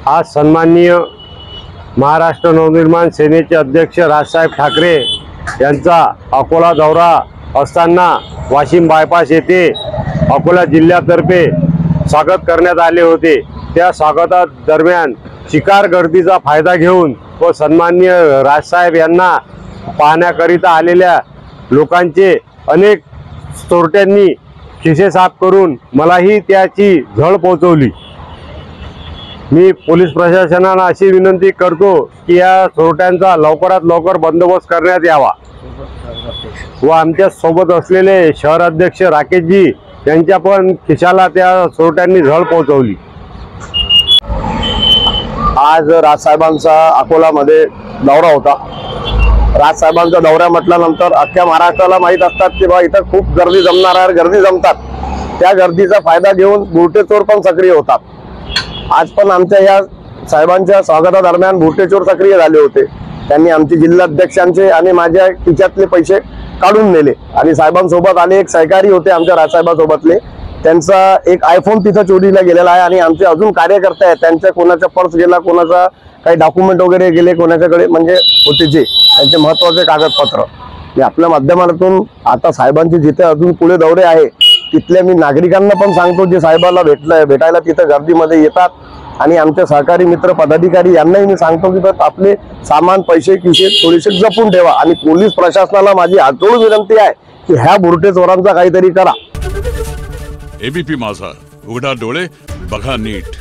आज सन्माननीय महाराष्ट्र नवनिर्माण सेनेचे अध्यक्ष राजसाहेब ठाकरे यांचा अकोला दौरा असताना वाशिम बायपास येथे अकोला जिल्ह्यातर्फे स्वागत करण्यात आले होते। त्या स्वागतादरम्यान शिकार गर्दीचा फायदा घेऊन व सन्माननीय राजसाहेब यांना पाहण्याकरिता आलेल्या लोकांचे अनेक चोरट्यांनी खिसे साफ करून मलाही त्याची झळ पोहोचवली। मी पोलीस प्रशासनाला अशी विनंती करतो की या चोरट्यांचा लवकरात लवकर बंदोबस्त करण्यात यावा व आमच्या सोबत असलेले शहर अध्यक्ष राकेशजी यांच्या पण खिशाला त्या चोरट्यांनी झळ पोहोचवली। आज राजसाहेबांचा अकोलामध्ये दौरा होता। राजसाहेबांचा दौरा म्हटल्यानंतर अख्ख्या महाराष्ट्राला माहीत असतात की बा इथं खूप गर्दी जमणार आहे, गर्दी जमतात। त्या गर्दीचा फायदा घेऊन बुरटे चोर पण सक्रिय होतात। आज पण आमच्या या साहेबांच्या स्वागतादरम्यान बुरटे चोर सक्रिय झाले होते। त्यांनी आमचे जिल्हाध्यक्षांचे आणि माझ्या खिशातले पैसे काढून नेले आणि साहेबांसोबत आले एक सहकारी होते आमच्या राजसाहेबांसोबतले, त्यांचा एक आयफोन तिथं चोरीला गेलेला आहे आणि आमचे अजून कार्यकर्ते आहेत, त्यांच्या कोणाचा पर्स गेला, कोणाचा काही डॉक्युमेंट वगैरे गेले, कोणाच्याकडे म्हणजे होते जे त्यांचे महत्त्वाचे कागदपत्र। मी आपल्या माध्यमातून आता साहेबांचे जिथे अजून पुढे दौरे आहे तिथल्या मी नागरिकांना पण सांगतो जे साहेबाला भेटायला तिथं गर्दीमध्ये येतात आणि आमचे सहकारी मित्र पदाधिकारी यांनाही मी सांगतो की आपले सामान पैसे खिसे थोडेसे जपून ठेवा आणि पोलीस प्रशासनाला माझी हातजोडून विनंती आहे की ह्या बुरटे चोरांचा काहीतरी करा। एबीपी माझा, उघडा डोळे बघा नीट।